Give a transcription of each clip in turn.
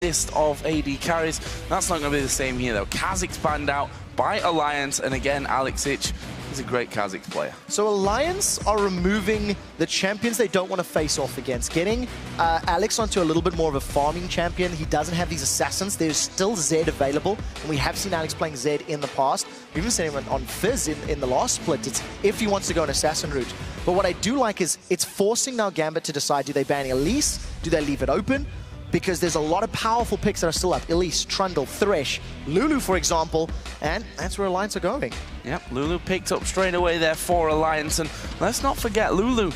list of AD carries. That's not going to be the same here though. Kha'Zix banned out by Alliance, and again, Alexic is a great Kha'Zix player. So Alliance are removing the champions they don't want to face off against, getting Alex onto a little bit more of a farming champion. He doesn't have these assassins. There's still Zed available, and we have seen Alex playing Zed in the past. We've even seen him on Fizz in the last split. It's if he wants to go an assassin route. But what I do like is it's forcing now Gambit to decide, do they ban Elise? Do they leave it open? Because there's a lot of powerful picks that are still up. Elise, Trundle, Thresh, Lulu, for example, and that's where Alliance are going. Yep, Lulu picked up straight away there for Alliance, and let's not forget Lulu,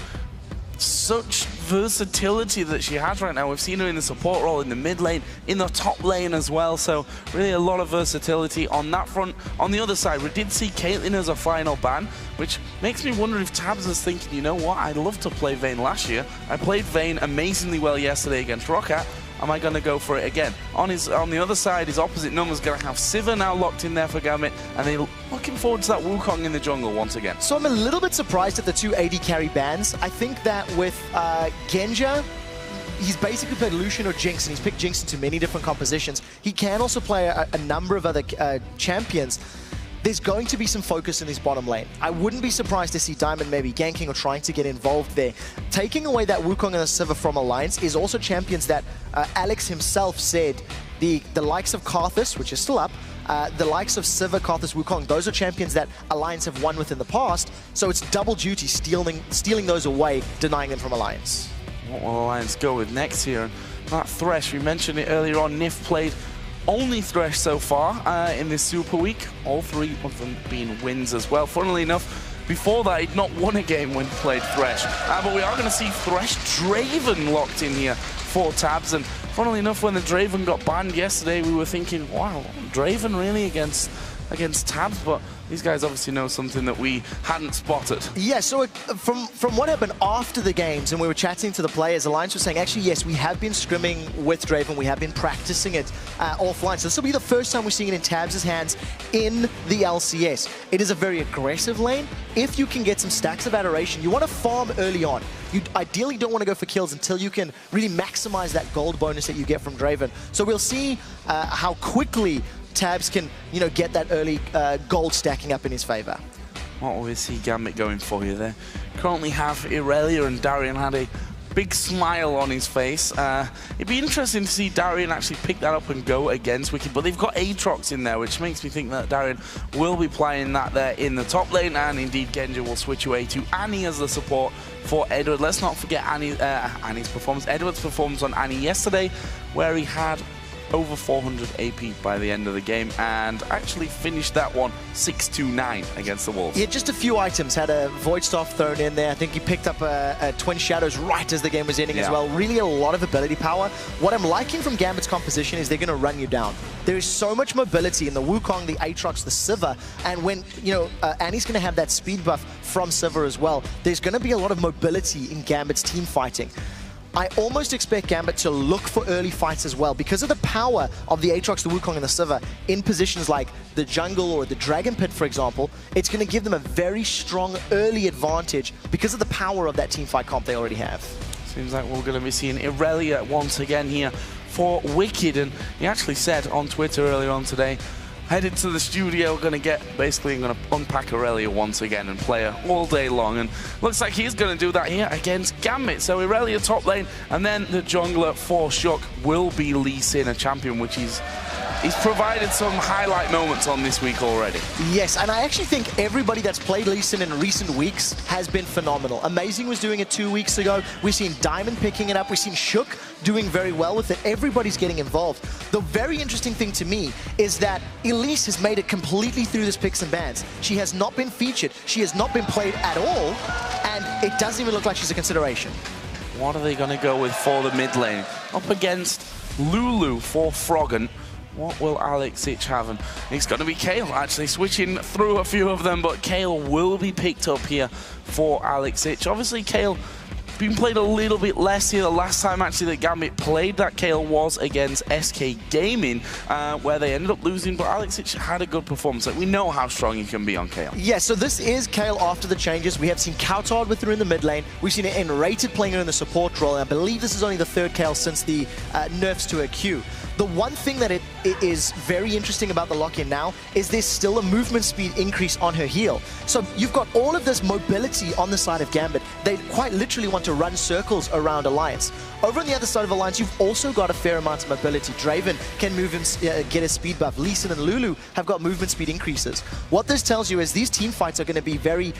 such versatility that she has right now. We've seen her in the support role, in the mid lane, in the top lane as well, so really a lot of versatility on that front. On the other side, we did see Caitlyn as a final ban, which makes me wonder if Tabs is thinking, you know what, I loved to play Vayne last year. I played Vayne amazingly well yesterday against Roccat. Am I going to go for it again? On the other side, his opposite number's going to have Sivir now locked in there for Gambit, and they're looking forward to that Wukong in the jungle once again. So I'm a little bit surprised at the two AD carry bans. I think that with Genja, he's basically played Lucian or Jinx, and he's picked Jinx into many different compositions. He can also play a number of other champions. There's going to be some focus in this bottom lane. I wouldn't be surprised to see Diamond maybe ganking or trying to get involved there. Taking away that Wukong and the Sivir from Alliance is also champions that Alex himself said the likes of Karthus, which is still up, the likes of Sivir, Karthus, Wukong, those are champions that Alliance have won with in the past, so it's double duty stealing those away, denying them from Alliance. What will Alliance go with next here? That Thresh, we mentioned it earlier on, Nif played only Thresh so far in this Super Week, all three of them being wins as well. Funnily enough, before that, he'd not won a game when he played Thresh. But we are going to see Thresh Draven locked in here for Tabs. And funnily enough, when the Draven got banned yesterday, we were thinking, wow, Draven really against Tabs? But these guys obviously know something that we hadn't spotted. Yeah, so from what happened after the games, and we were chatting to the players, Alliance was saying, actually, yes, we have been scrimming with Draven, we have been practicing it offline. So this will be the first time we're seeing it in Tabs' hands in the LCS. It is a very aggressive lane. If you can get some stacks of adoration, you want to farm early on. You ideally don't want to go for kills until you can really maximize that gold bonus that you get from Draven. So we'll see how quickly Tabs can, get that early gold stacking up in his favor. What will we see Gambit going for you there? Currently have Irelia, and Darian had a big smile on his face. It'd be interesting to see Darian actually pick that up and go against Wicked, but they've got Aatrox in there, which makes me think that Darian will be playing that there in the top lane, and indeed Genja will switch away to Annie as the support for Edward. Let's not forget Annie's performance. Edward's performance on Annie yesterday, where he had over 400 AP by the end of the game, and actually finished that one 6-2-9 against the Wolves. Yeah, just a few items. Had a Void Staff thrown in there. I think he picked up a Twin Shadows right as the game was ending as well. Really a lot of ability power. What I'm liking from Gambit's composition is they're going to run you down. There is so much mobility in the Wukong, the Aatrox, the Sivir, and when, Annie's going to have that speed buff from Sivir as well, there's going to be a lot of mobility in Gambit's team fighting. I almost expect Gambit to look for early fights as well because of the power of the Aatrox, the Wukong, and the Sivir in positions like the jungle or the Dragon Pit, for example. It's going to give them a very strong early advantage because of the power of that teamfight comp they already have. Seems like we're going to be seeing Irelia once again here for Wicked, and he actually said on Twitter earlier on today, headed to the studio, going to unpack Irelia once again and play her all day long, and looks like he's going to do that here against Gambit. So Irelia top lane, and then the jungler for Shook will be Lee Sin, a champion which he's provided some highlight moments on this week already. Yes, and I actually think everybody that's played Lee Sin in recent weeks has been phenomenal. Amazing was doing it 2 weeks ago. We've seen Diamond picking it up. We've seen Shook doing very well with it. Everybody's getting involved. The very interesting thing to me is that Elise has made it completely through this picks and bans. She has not been featured. She has not been played at all, and it doesn't even look like she's a consideration. What are they going to go with for the mid lane? Up against Lulu for Froggen. What will Alexic have? And it's going to be Kayle, actually, switching through a few of them, but Kayle will be picked up here for Alexic. Obviously, Kayle been played a little bit less here. The last time, actually, that Gambit played that Kayle was against SK Gaming, where they ended up losing, but Alexic had a good performance. Like, we know how strong he can be on Kayle. Yeah, so this is Kayle after the changes. We have seen Kautard with her in the mid lane. We've seen Enrated playing her in the support role, and I believe this is only the third Kayle since the nerfs to her Q. The one thing that it is very interesting about the lock-in now is there's still a movement speed increase on her heel. So you've got all of this mobility on the side of Gambit. They quite literally want to run circles around Alliance. Over on the other side of Alliance, you've also got a fair amount of mobility. Draven can move and get a speed buff. Lee Sin and Lulu have got movement speed increases. What this tells you is these team fights are going to be very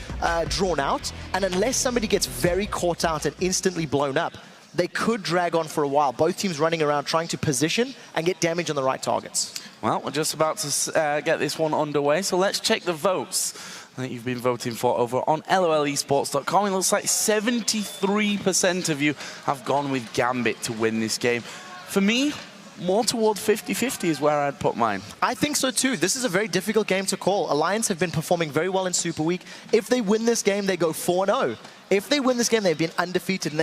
drawn out, and unless somebody gets very caught out and instantly blown up, they could drag on for a while. Both teams running around trying to position and get damage on the right targets. Well, we're just about to get this one underway, so let's check the votes that you've been voting for over on LOLesports.com. It looks like 73% of you have gone with Gambit to win this game. For me, more toward 50-50 is where I'd put mine. I think so too. This is a very difficult game to call. Alliance have been performing very well in Super Week. If they win this game, they go 4-0. If they win this game, they've been undefeated, and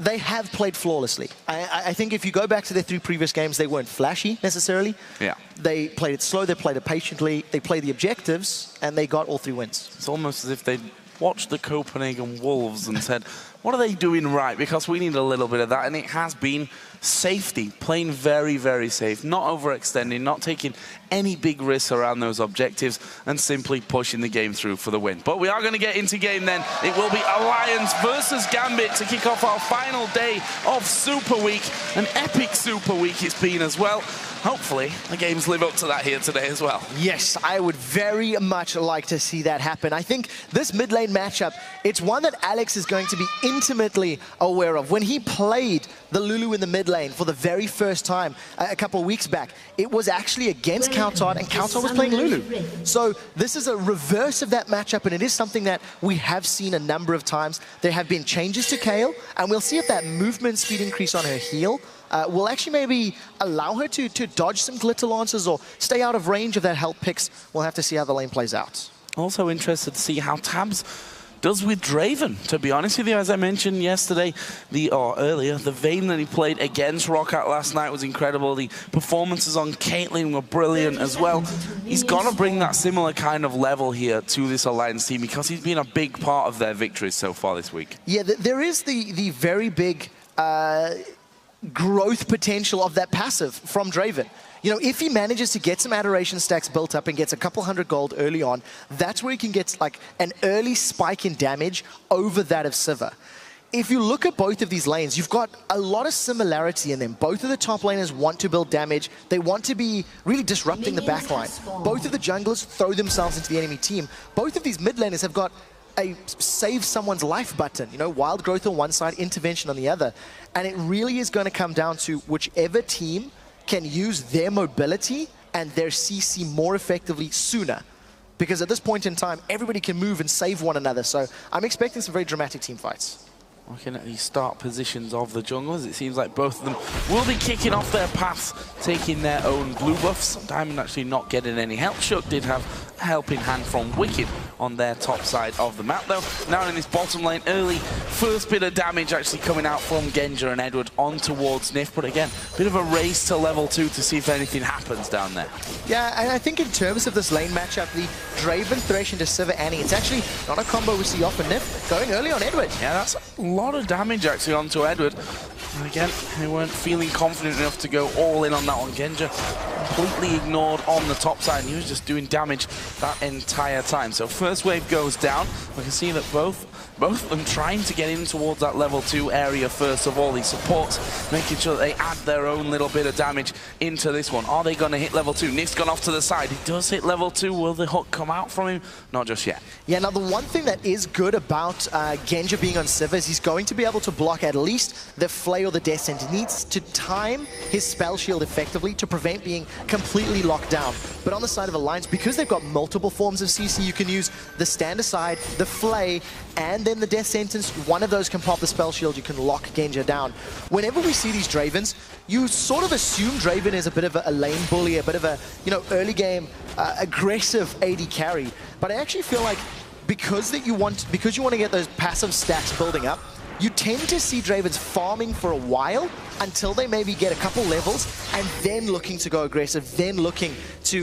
they have played flawlessly. I think if you go back to their 3 previous games, they weren't flashy necessarily. Yeah. They played it slow, they played it patiently, they played the objectives, and they got all 3 wins. It's almost as if they watched the Copenhagen Wolves and said, what are they doing right? Because we need a little bit of that, and it has been safety, playing very, very safe, not overextending, not taking any big risks around those objectives, and simply pushing the game through for the win. But we are going to get into game then. It will be Alliance versus Gambit to kick off our final day of Super Week. An epic Super Week it's been as well. Hopefully, the games live up to that here today as well. Yes, I would very much like to see that happen. I think this mid lane matchup, it's one that Alex is going to be intimately aware of. When he played the Lulu in the mid lane for the very first time a couple of weeks back, it was actually against Kauton, and Kauton was playing Lulu. So this is a reverse of that matchup, and it is something that we have seen a number of times. There have been changes to Kayle, and we'll see if that movement speed increase on her heel will actually maybe allow her to dodge some glitter lances or stay out of range of that health picks. We'll have to see how the lane plays out. Also interested to see how Tabs does with Draven, to be honest with you. As I mentioned yesterday, earlier, the Vayne that he played against Roccat last night was incredible. The performances on Caitlyn were brilliant as well. He's got to bring that similar kind of level here to this Alliance team because he's been a big part of their victories so far this week. Yeah, there is the very big growth potential of that passive from Draven. You know, if he manages to get some adoration stacks built up and gets a couple 100 gold early on, that's where he can get like an early spike in damage over that of Sivir. If you look at both of these lanes, you've got a lot of similarity in them. Both of the top laners want to build damage. They want to be really disrupting the backline. Both of the junglers throw themselves into the enemy team. Both of these mid laners have got a save someone's life button, you know, wild growth on one side, intervention on the other. And it really is going to come down to whichever team can use their mobility and their CC more effectively sooner. Because at this point in time, everybody can move and save one another. So I'm expecting some very dramatic team fights. Looking at the start positions of the junglers, it seems like both of them will be kicking off their paths, taking their own blue buffs. Diamond actually not getting any help. Shook did have a helping hand from Wicked on their top side of the map, though. Now in this bottom lane, early first bit of damage actually coming out from Genja and Edward on towards Nif. But again, bit of a race to level 2 to see if anything happens down there. Yeah, and I think in terms of this lane matchup, the Draven Thresh into Sivir Annie, it's actually not a combo we see often. Nif going early on Edward. Yeah, that's a lot of damage actually onto Edward. And again, they weren't feeling confident enough to go all in on that one. Genja completely ignored on the top side, and he was just doing damage that entire time. So first wave goes down. We can see that both of them trying to get in towards that level 2 area first of all. These supports making sure that they add their own little bit of damage into this one. Are they going to hit level 2? Nif's gone off to the side. He does hit level 2. Will the hook come out from him? Not just yet. Yeah, now the one thing that is good about Genja being on Sivir is he's going to be able to block at least the Flay or the Death Sentence. He needs to time his spell shield effectively to prevent being completely locked down. But on the side of Alliance, because they've got multiple forms of CC, you can use the stand aside, the Flay, and then the Death Sentence. One of those can pop the spell shield. You can lock Genja down. Whenever we see these Dravens, you sort of assume Draven is a bit of a lane bully, a bit of a, you know, early game aggressive AD carry. But I actually feel like because you want to get those passive stacks building up, you tend to see Dravens farming for a while until they maybe get a couple levels, and then looking to go aggressive, then looking to,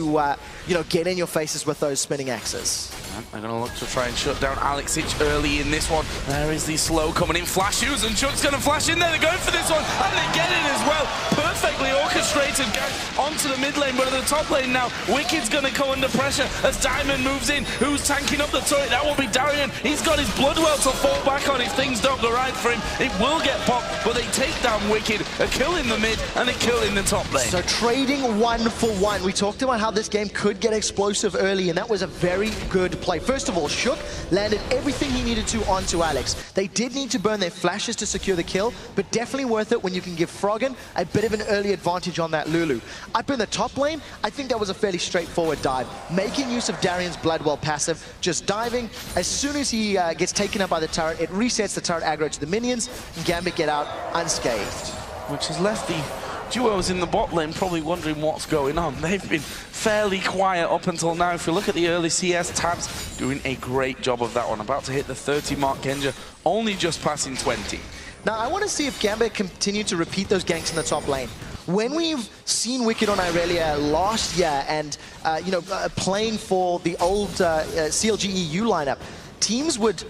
you know, get in your faces with those spinning axes. They're going to look to try and shut down Alexic early in this one. There is the slow coming in, flash use, and Chuck's going to flash in there. They're going for this one, and they get it as well. Perfectly orchestrated gang onto the mid lane, but at the top lane now, Wicked's going to come under pressure as Diamond moves in. Who's tanking up the turret? That will be Darian. He's got his Bloodwell to fall back on if things don't go right for him. It will get popped, but they take down Wicked. A kill in the mid and a kill in the top lane. So trading 1 for 1. We talked about how this game could get explosive early, and that was a very good play. First of all, Shook landed everything he needed to onto Alex. They did need to burn their flashes to secure the kill, but definitely worth it when you can give Froggen a bit of an early advantage on that Lulu. Up in the top lane, I think that was a fairly straightforward dive. Making use of Darian's Bloodwell passive, just diving. As soon as he gets taken up by the turret, it resets the turret aggro to the minions, and Gambit get out unscathed. Which has left the duos in the bot lane probably wondering what's going on. They've been fairly quiet up until now. If you look at the early CS, Tabs doing a great job of that one. About to hit the 30 mark, Genja only just passing 20. Now, I want to see if Gambit continue to repeat those ganks in the top lane. When we've seen Wicked on Irelia last year and, you know, playing for the old CLG EU lineup, teams would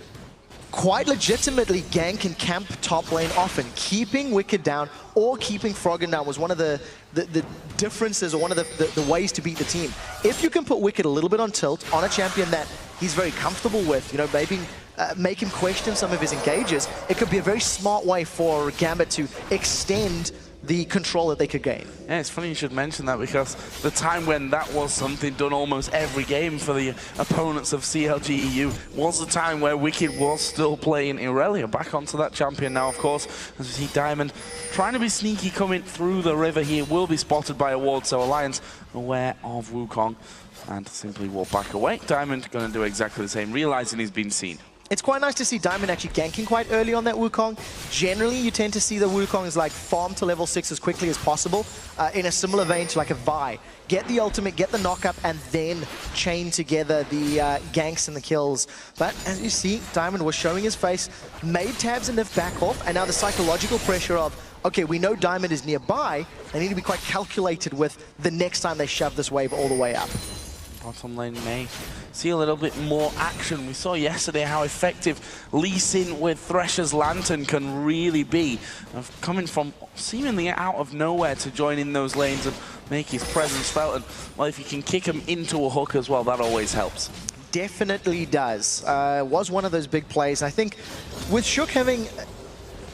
quite legitimately gank and camp top lane often. Keeping Wicked down or keeping Froggen down was one of the differences, or one of the ways to beat the team. If you can put Wicked a little bit on tilt on a champion that he's very comfortable with, you know, maybe make him question some of his engages, it could be a very smart way for Gambit to extend the control that they could gain. Yeah, it's funny you should mention that, because the time when that was something done almost every game for the opponents of CLG EU was the time where Wicked was still playing Irelia. Back onto that champion now, of course, as we see Diamond trying to be sneaky coming through the river here. Will be spotted by a ward, so Alliance aware of Wukong and simply walk back away. Diamond going to do exactly the same, realizing he's been seen. It's quite nice to see Diamond actually ganking quite early on that Wukong. Generally, you tend to see the Wukongs like farm to level 6 as quickly as possible, in a similar vein to like a Vi. Get the ultimate, get the knock-up, and then chain together the ganks and the kills. But as you see, Diamond was showing his face, made Tabs and Nif back off, and now the psychological pressure of, okay, we know Diamond is nearby, they need to be quite calculated with the next time they shove this wave all the way up. Bottom lane may see a little bit more action. We saw yesterday how effective Lee Sin with Thresher's Lantern can really be. Coming from seemingly out of nowhere to join in those lanes and make his presence felt. And, well, if you can kick him into a hook as well, that always helps. Definitely does. Was one of those big plays. I think with Shook having...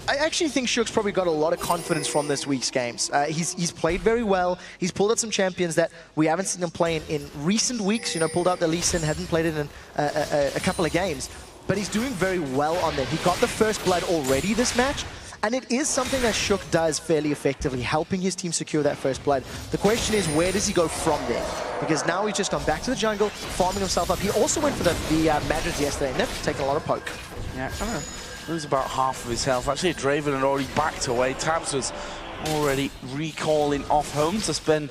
I actually think Shook's probably got a lot of confidence from this week's games. He's played very well. He's pulled out some champions that we haven't seen him play in recent weeks. You know, pulled out the Lee Sin, hadn't played it in a couple of games. But he's doing very well on them. He got the first blood already this match. And it is something that Shook does fairly effectively, helping his team secure that first blood. The question is, where does he go from there? Because now he's just gone back to the jungle, farming himself up. He also went for the Madrons yesterday, and they've taken a lot of poke. Yeah, I don't know. Lose about half of his health. Actually, Draven had already backed away. Tabs was already recalling off home to spend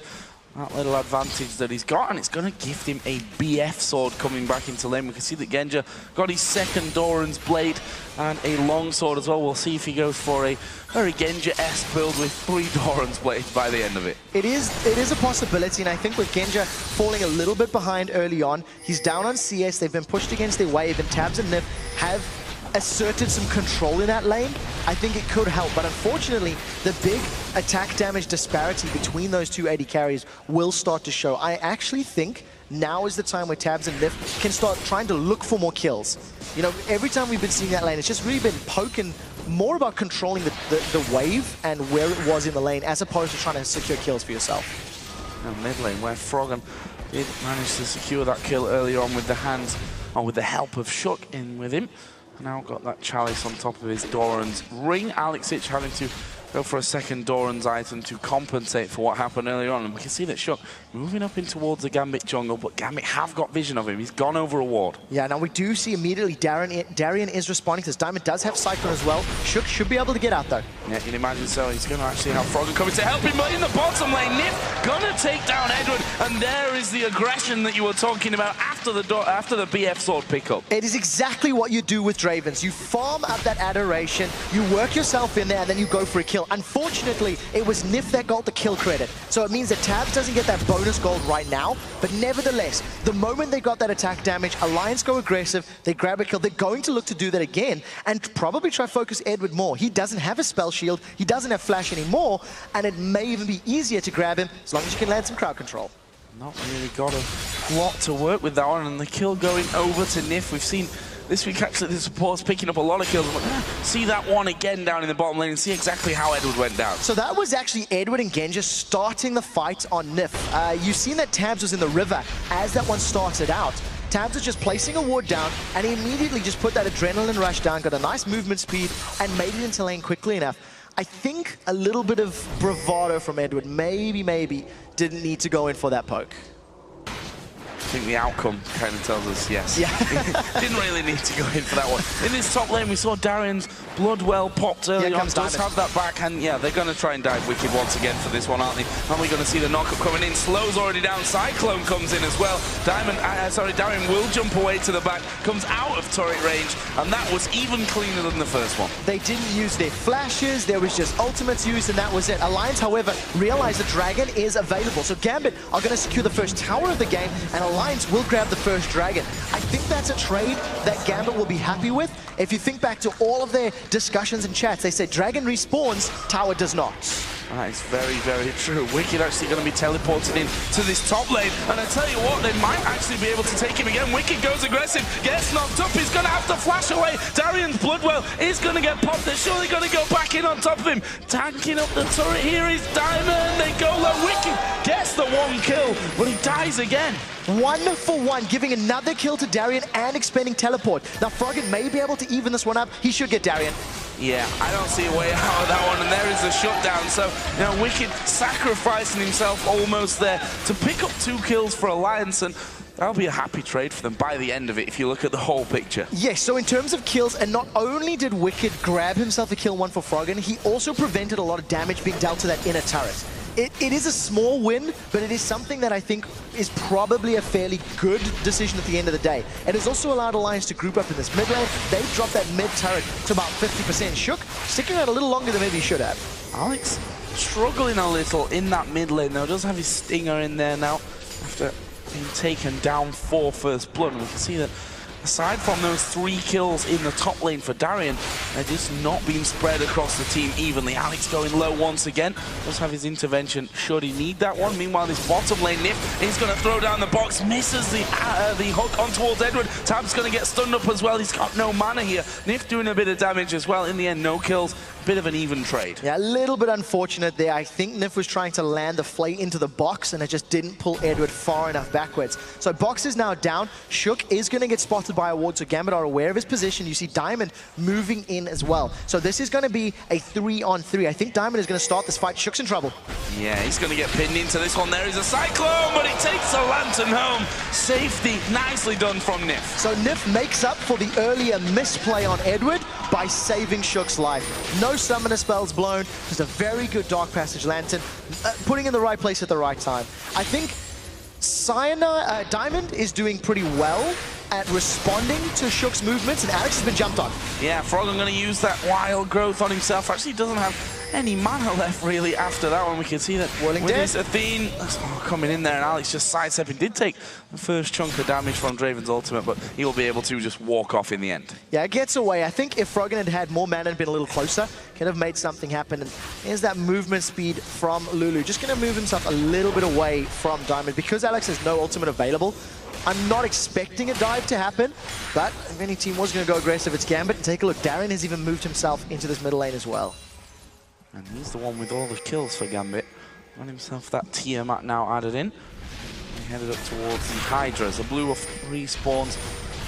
that little advantage that he's got, and it's going to gift him a BF sword coming back into lane. We can see that Genja got his second Doran's Blade and a long sword as well. We'll see if he goes for a very Genja-esque build with 3 Doran's Blades by the end of it. It is a possibility, and I think with Genja falling a little bit behind early on, he's down on CS, they've been pushed against their wave, and Tabs and Nif have asserted some control in that lane. I think it could help, but unfortunately, the big attack damage disparity between those two AD carries will start to show. I actually think now is the time where Tabs and Nif can start trying to look for more kills. You know, every time we've been seeing that lane, it's just really been poking more about controlling the wave and where it was in the lane, as opposed to trying to secure kills for yourself. Now mid lane, where Froggen did manage to secure that kill earlier on with the hands, or with the help of Shook in with him. Now got that chalice on top of his Doran's ring. Alexic having to go for a second Doran's item to compensate for what happened earlier on. And we can see that Shook moving up in towards the Gambit jungle, but Gambit have got vision of him. He's gone over a ward. Yeah, now we do see immediately Darian is responding to this. Diamond does have Cyclone as well. Shook should be able to get out though. Yeah, you can imagine so. He's going to actually have Froggen coming to help him, but in the bottom lane, Nif gonna take down Edward, and there is the aggression that you were talking about after after the BF sword pickup. It is exactly what you do with Dravens. You farm up that adoration, you work yourself in there, and then you go for a kill. Unfortunately, it was Nif that got the kill credit. So it means that Tabs doesn't get that bonus gold right now, but nevertheless, the moment they got that attack damage, Alliance go aggressive, they grab a kill, they're going to look to do that again, and probably try to focus Edward more. He doesn't have a spell shield, he doesn't have flash anymore, and it may even be easier to grab him as long as you can land some crowd control. Not really got a lot to work with that one, and the kill going over to Nif. We've seen this week actually the support's picking up a lot of kills. See that one again down in the bottom lane and see exactly how Edward went down. So that was actually Edward and Genja starting the fight on Nif. You've seen that Tabs was in the river as that one started out. Tabs was just placing a ward down, and he immediately just put that adrenaline rush down, got a nice movement speed, and made it into lane quickly enough. I think a little bit of bravado from Edward, maybe, didn't need to go in for that poke. I think the outcome kind of tells us yes. Yeah. Didn't really need to go in for that one. In this top lane, we saw Darian's Bloodwell popped early on. Does have that backhand. Yeah, they're going to try and dive Wicked once again for this one, aren't they? Aren't we going to see the knockup coming in? Slow's already down. Cyclone comes in as well. Darian will jump away to the back, comes out of turret range, and that was even cleaner than the first one. They didn't use their flashes. There was just ultimates used, and that was it. Alliance, however, realized the dragon is available. So Gambit are going to secure the first tower of the game, and Alliance will grab the first dragon. I think that's a trade that Gambit will be happy with. If you think back to all of their discussions and chats, they said dragon respawns, tower does not. That is very, very true. Wicked actually going to be teleported in to this top lane, and I tell you what, they might actually be able to take him again. Wicked goes aggressive, gets knocked up, he's going to have to flash away. Darian's Bloodwell is going to get popped. They're surely going to go back in on top of him. Tanking up the turret, here is Diamond. They go low. Wicked gets the one kill, but he dies again. 1 for 1, giving another kill to Darian and expending teleport. Now Froggen may be able to even this one up. He should get Darian. Yeah, I don't see a way out of that one, and there is a shutdown. So, you know, Wicked sacrificing himself almost there to pick up 2 kills for Alliance, and that'll be a happy trade for them by the end of it if you look at the whole picture. Yes, so in terms of kills, and not only did Wicked grab himself a kill 1 for Froggen, he also prevented a lot of damage being dealt to that inner turret. It is a small win, but it is something that I think is probably a fairly good decision at the end of the day. It has also allowed Alliance to group up in this mid lane. They've dropped that mid turret to about 50%. Shook sticking out a little longer than maybe he should have. Alex struggling a little in that mid lane though. Does have his stinger in there now after being taken down for first blood. And we can see that aside from those 3 kills in the top lane for Darian, they're just not being spread across the team evenly. Alex going low once again. Does have his intervention should he need that one. Meanwhile, this bottom lane, Nif is going to throw down the box, misses the hook on towards Edward. Tab's going to get stunned up as well. He's got no mana here. Nif doing a bit of damage as well. In the end, no kills. Bit of an even trade. Yeah, a little bit unfortunate there. I think Nif was trying to land the flay into the box, and it just didn't pull Edward far enough backwards. So box is now down. Shook is going to get spotted by a ward, so Gambit are aware of his position. You see Diamond moving in as well. So this is going to be a 3-on-3. I think Diamond is going to start this fight. Shook's in trouble. Yeah, he's going to get pinned into this one. There is a Cyclone, but he takes the Lantern home. Safety, nicely done from Nif. So Nif makes up for the earlier misplay on Edward by saving Shook's life. No summoner spells blown, just a very good Dark Passage Lantern, putting in the right place at the right time. I think Diamond is doing pretty well at responding to Shook's movements, and Alex has been jumped on. Yeah, Froggen going to use that wild growth on himself. Actually doesn't have any mana left really after that one. We can see that with this Athene coming in there, and Alex just sidestepping. Did take the first chunk of damage from Draven's ultimate, but he will be able to just walk off in the end. Yeah, it gets away. I think if Froggen had had more mana and been a little closer, could have made something happen. And here's that movement speed from Lulu. Just going to move himself a little bit away from Diamond. Because Alex has no ultimate available, I'm not expecting a dive to happen, but if any team was going to go aggressive, it's Gambit. And take a look, Darian has even moved himself into this middle lane as well. And he's the one with all the kills for Gambit. Got himself that Tiamat now added in. He headed up towards the Hydras. The blue respawns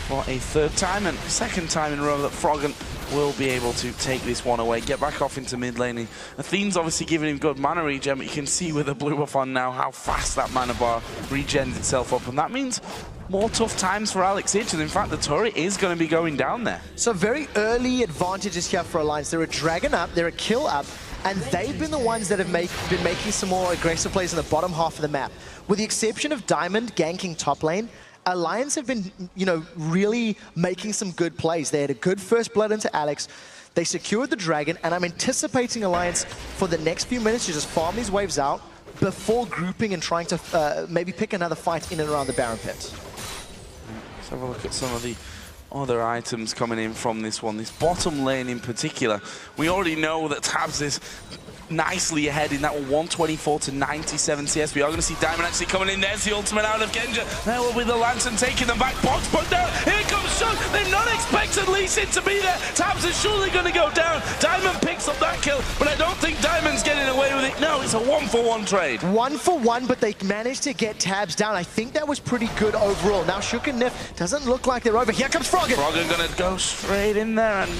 for a 3rd time and 2nd time in a row that Froggen will be able to take this one away, get back off into mid lane. Athene's obviously giving him good mana regen, but you can see with the blue buff on now how fast that mana bar regens itself up, and that means more tough times for Alex Hitchens. In fact, the turret is going to be going down there. So very early advantages here for Alliance. They're a dragon up, they're a kill up, and they've been the ones that have been making some more aggressive plays in the bottom half of the map. With the exception of Diamond ganking top lane, Alliance have been, you know, really making some good plays. They had a good first blood into Alex. They secured the Dragon, and I'm anticipating Alliance for the next few minutes to just farm these waves out before grouping and trying to maybe pick another fight in and around the Baron pit. Let's have a look at some of the other items coming in from this one. This bottom lane in particular, we already know that Tabs is nicely ahead in that 124 to 97 CS. We are going to see Diamond actually coming in. There's the ultimate out of Genja. There will be the Lantern taking them back. Box put down. Here comes Shug. They've not expected Lee Sin to be there. Tabs is surely going to go down. Diamond picks up that kill, but I don't think Diamond's getting away with it. No, it's a 1-for-1 trade. 1-for-1, but they managed to get Tabs down. I think that was pretty good overall. Now Shook and Nif doesn't look like they're over. Here comes Froggen. Froggen going to go straight in there and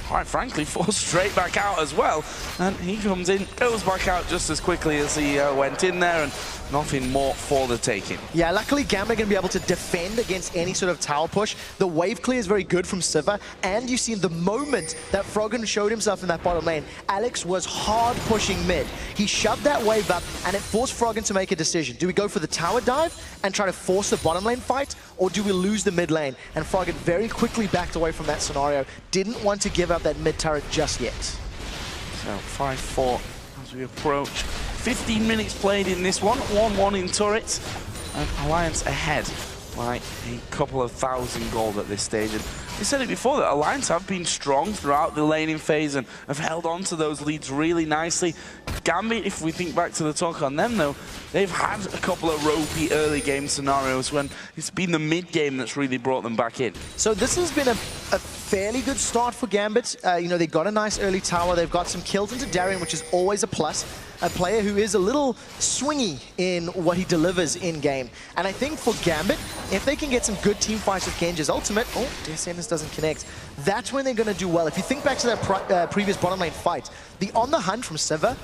quite frankly, forced straight back out as well. And he comes in, goes back out just as quickly as he went in there, and nothing more for the taking. Yeah, luckily Gambit going to be able to defend against any sort of tower push. The wave clear is very good from Sivir, and you see the moment that Froggen showed himself in that bottom lane, Alex was hard pushing mid. He shoved that wave up, and it forced Froggen to make a decision. Do we go for the tower dive and try to force the bottom lane fight, or do we lose the mid lane? And Froggen very quickly backed away from that scenario. Didn't want to give up that mid turret just yet. So 5-4 as we approach 15 minutes played in this one, 1-1 in turrets, and Alliance ahead by a couple of thousand gold at this stage. And we said it before that Alliance have been strong throughout the laning phase and have held on to those leads really nicely. Gambit, if we think back to the talk on them though, they've had a couple of ropey early game scenarios when it's been the mid game that's really brought them back in. So this has been a fairly good start for Gambit. You know, they got a nice early tower. They've got some kills into Darien, which is always a plus. A player who is a little swingy in what he delivers in-game. And I think for Gambit, if they can get some good team fights with Genja's ultimate, oh, Death Sentence doesn't connect, that's when they're going to do well. If you think back to that previous bottom lane fight, the On the Hunt from Sivir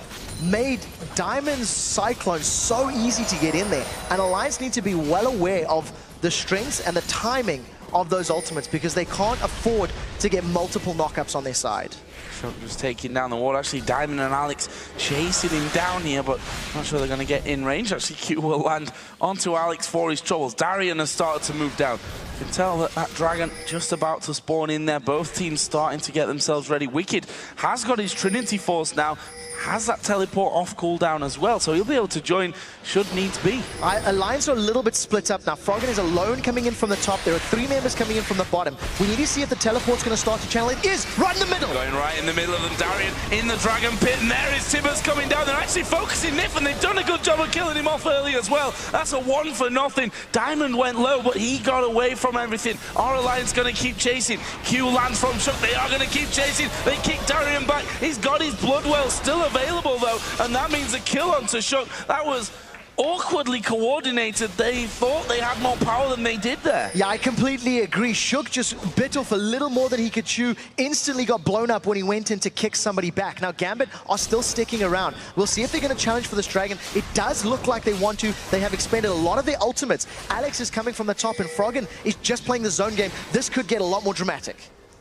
made Diamond's Cyclone so easy to get in there. And Alliance need to be well aware of the strengths and the timing of those ultimates because they can't afford to get multiple knockups on their side. Shook just taking down the wall. Actually, Diamond and Alex chasing him down here, but not sure they're going to get in range. Actually, Q will land onto Alex for his troubles. Darien has started to move down. You can tell that that Dragon just about to spawn in there. Both teams starting to get themselves ready. Wicked has got his Trinity Force now. Has that teleport off cooldown as well, so he'll be able to join should needs be. Alliance are a little bit split up now. Froggen is alone coming in from the top. There are 3 members coming in from the bottom. We need to see if the teleport's going to start to channel. It is right in the middle. Going right in the middle of them. Darien in the Dragon Pit, and there is Tibbers coming down. They're actually focusing Nif, and they've done a good job of killing him off early as well. That's a 1-for-0. Diamond went low, but he got away from everything. Our Alliance going to keep chasing. Q lands from Shook. They are going to keep chasing. They kick Darien back. He's got his Bloodwell still available though, and that means a kill onto Shook. That was awkwardly coordinated. They thought they had more power than they did there. Yeah, I completely agree. Shook just bit off a little more than he could chew. Instantly got blown up when he went in to kick somebody back. Now Gambit are still sticking around. We'll see if they're going to challenge for this Dragon. It does look like they want to. They have expended a lot of their ultimates. Alex is coming from the top and Froggen is just playing the zone game. This could get a lot more dramatic.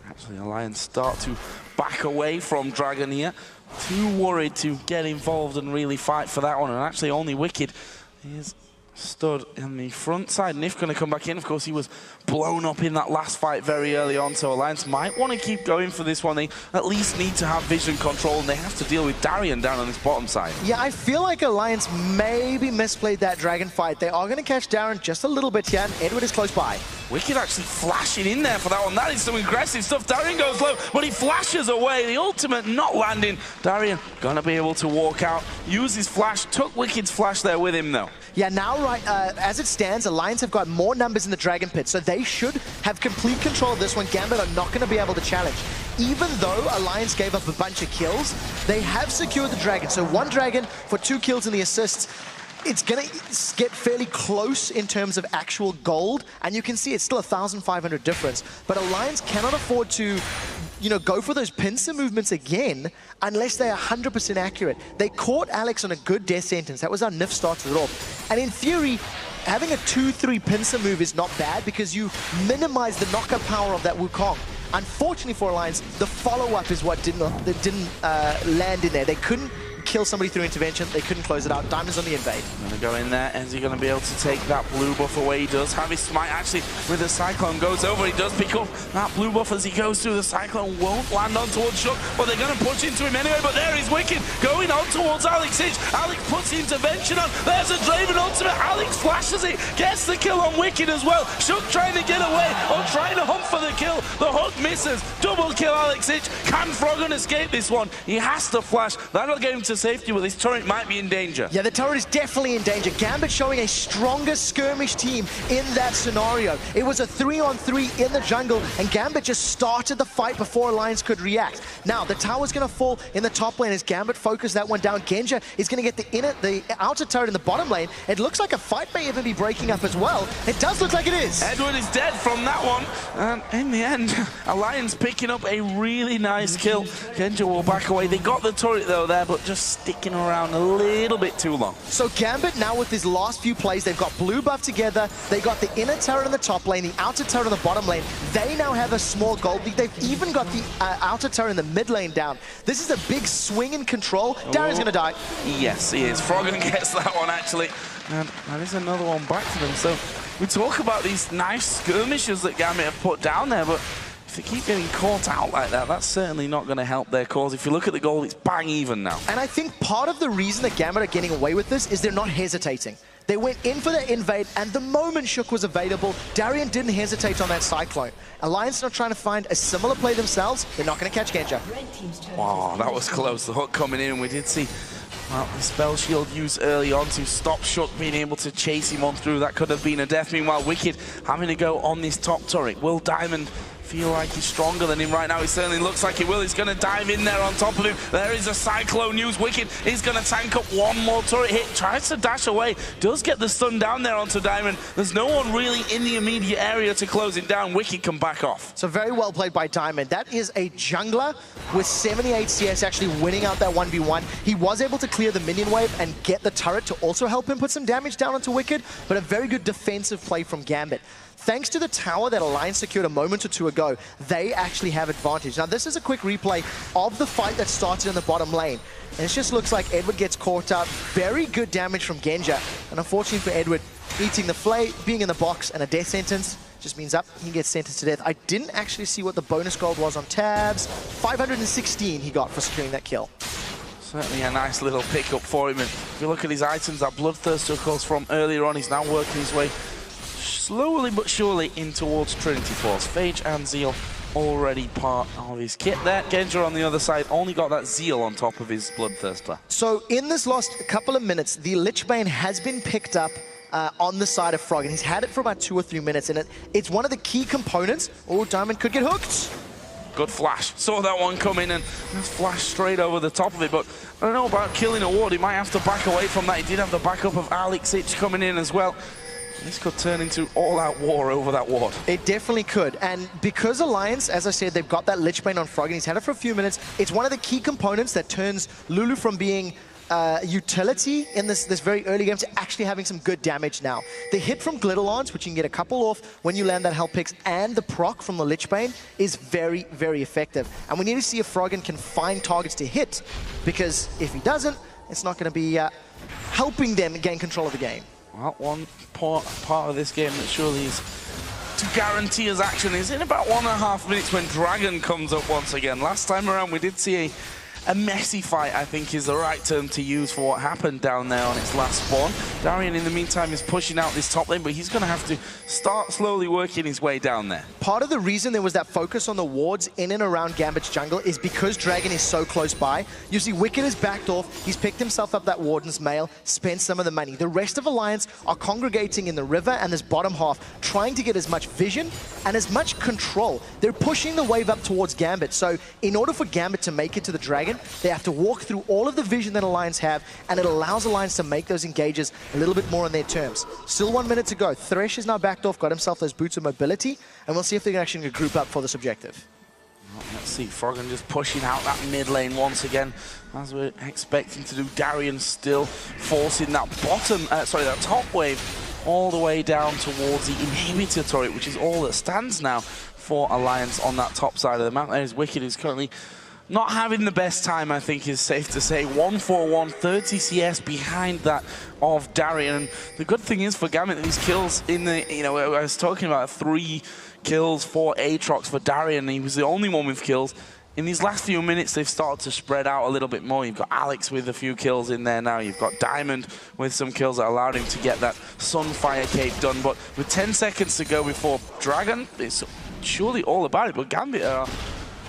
Actually, Alliance start to back away from Dragon here. Too worried to get involved and really fight for that one. And actually, only Wicked is stood in the front side. Nif going to come back in. Of course, he was blown up in that last fight very early on, so Alliance might want to keep going for this one. They at least need to have vision control, and they have to deal with Darien down on this bottom side. Yeah, I feel like Alliance maybe misplayed that Dragon fight. They are going to catch Darien just a little bit here, and Edward is close by. Wicked actually flashing in there for that one. That is some aggressive stuff. Darien goes low, but he flashes away. The ultimate not landing. Darien going to be able to walk out, use his flash, took Wicked's flash there with him though. Yeah, now, right, as it stands, Alliance have got more numbers in the Dragon Pit, so they should have complete control of this one. Gambit are not going to be able to challenge. Even though Alliance gave up a bunch of kills, they have secured the Dragon. So 1 Dragon for 2 kills and the assists. It's going to get fairly close in terms of actual gold, and you can see it's still 1,500 difference. But Alliance cannot afford to, you know, go for those pincer movements again unless they're 100% accurate. They caught Alex on a good death sentence. That was how Nif started it off. And in theory, having a 2-3 pincer move is not bad because you minimize the knockup power of that Wukong. Unfortunately for Alliance, the follow-up is what didn't land in there. They couldn't kill somebody through intervention. They couldn't close it out. Diamond's on the invade. Gonna go in there. Is he gonna be able to take that blue buff away? He does have his smite. Actually, with the Cyclone goes over. He does pick up that blue buff as he goes through. The Cyclone won't land on towards Shook, but they're gonna push into him anyway. But there is Wicked going on towards Alex Hitch. Alex puts the intervention on. There's a Draven ultimate. Alex flashes it, gets the kill on Wicked as well. Shook trying to get away or trying to hunt for the kill. The hook misses. Double kill Alex Hitch. Can Froggen escape this one? He has to flash. That'll get him to safety, but this turret might be in danger. Yeah, the turret is definitely in danger. Gambit showing a stronger skirmish team in that scenario. It was a 3-on-3 in the jungle, and Gambit just started the fight before Alliance could react. Now, the tower's going to fall in the top lane as Gambit focused that one down. Genja is going to get the outer turret in the bottom lane. It looks like a fight may even be breaking up as well. It does look like it is. Edward is dead from that one. And in the end, Alliance picking up a really nice kill. Genja will back away. They got the turret though there, but just sticking around a little bit too long. So Gambit now with his last few plays, they've got blue buff together. They got the inner turret in the top lane, the outer turret in the bottom lane. They now have a small gold lead. They've even got the outer turret in the mid lane down. This is a big swing in control. Darren's going to die. Yes, he is. Froggen gets that one actually. And that is another one back to them. So we talk about these nice skirmishes that Gambit have put down there, but if they keep getting caught out like that, that's certainly not going to help their cause. If you look at the goal, it's bang even now. And I think part of the reason that Gambit are getting away with this is they're not hesitating. They went in for the invade, and the moment Shook was available, Darien didn't hesitate on that Cyclone. Alliance not trying to find a similar play themselves. They're not going to catch Genja. Wow, that was close. The hook coming in, and we did see the spell shield used early on to stop Shook being able to chase him on through. That could have been a death. Meanwhile, Wicked having to go on this top turret. Will Diamond feel like he's stronger than him right now? He certainly looks like he will. He's going to dive in there on top of him. There is a Cyclone used. Wicked is going to tank up one more turret hit. Tries to dash away. Does get the stun down there onto Diamond. There's no one really in the immediate area to close it down. Wicked can back off. So very well played by Diamond. That is a jungler with 78 CS actually winning out that 1v1. He was able to clear the minion wave and get the turret to also help him put some damage down onto Wicked, but a very good defensive play from Gambit. Thanks to the tower that Alliance secured a moment or two ago, they actually have advantage. Now, this is a quick replay of the fight that started in the bottom lane. And it just looks like Edward gets caught out. Very good damage from Genja. And unfortunately for Edward, eating the flay, being in the box, and a death sentence just means up. He gets sentenced to death. I didn't actually see what the bonus gold was on tabs. 516 he got for securing that kill. Certainly a nice little pickup for him. And if you look at his items, that Bloodthirster, of course, from earlier on, he's now working his way slowly but surely in towards Trinity Force. Phage and Zeal already part of his kit there. Genja on the other side only got that Zeal on top of his Bloodthirster. So in this last couple of minutes, the Lichbane has been picked up on the side of Froggen. He's had it for about 2 or 3 minutes, and it's one of the key components. Oh, Diamond could get hooked. Good flash. Saw that one come in and just flashed straight over the top of it. But I don't know about killing a ward. He might have to back away from that. He did have the backup of Alex Hitch coming in as well. This could turn into all-out war over that ward. It definitely could. And because Alliance, as I said, they've got that Lichbane on Froggen, he's had it for a few minutes. It's one of the key components that turns Lulu from being utility in this very early game to actually having some good damage now. The hit from Glitterlance, which you can get a couple off when you land that health picks, and the proc from the Lichbane is very, very effective. And we need to see if Froggen can find targets to hit, because if he doesn't, it's not going to be helping them gain control of the game. Well, one part of this game that surely is to guarantee his action is in about 1.5 minutes when Dragon comes up once again. Last time around we did see a messy fight, I think is the right term to use for what happened down there on its last spawn. Darien, in the meantime, is pushing out this top lane, but he's going to have to start slowly working his way down there. Part of the reason there was that focus on the wards in and around Gambit's jungle is because Dragon is so close by. You see Wicked has backed off, he's picked himself up that Warden's mail, spent some of the money. The rest of Alliance are congregating in the river and this bottom half, trying to get as much vision and as much control. They're pushing the wave up towards Gambit, so in order for Gambit to make it to the Dragon, they have to walk through all of the vision that Alliance have, and it allows Alliance to make those engages a little bit more on their terms. Still 1 minute to go. Thresh is now backed off, got himself those boots of mobility, and we'll see if they can actually group up for this objective. Let's see, Froggen just pushing out that mid lane once again, as we're expecting to do. Darien still forcing that that top wave all the way down towards the inhibitor turret, which is all that stands now for Alliance on that top side of the map. There's Wicked, who's currently not having the best time, I think is safe to say. 1-4-1, 30 CS behind that of Darien. And the good thing is for Gambit, these kills in the, you know, I was talking about 3 kills, 4 Aatrox for Darien. He was the only one with kills. In these last few minutes, they've started to spread out a little bit more. You've got Alex with a few kills in there now. You've got Diamond with some kills that allowed him to get that Sunfire Cape done. But with 10 seconds to go before Dragon, it's surely all about it. But Gambit are,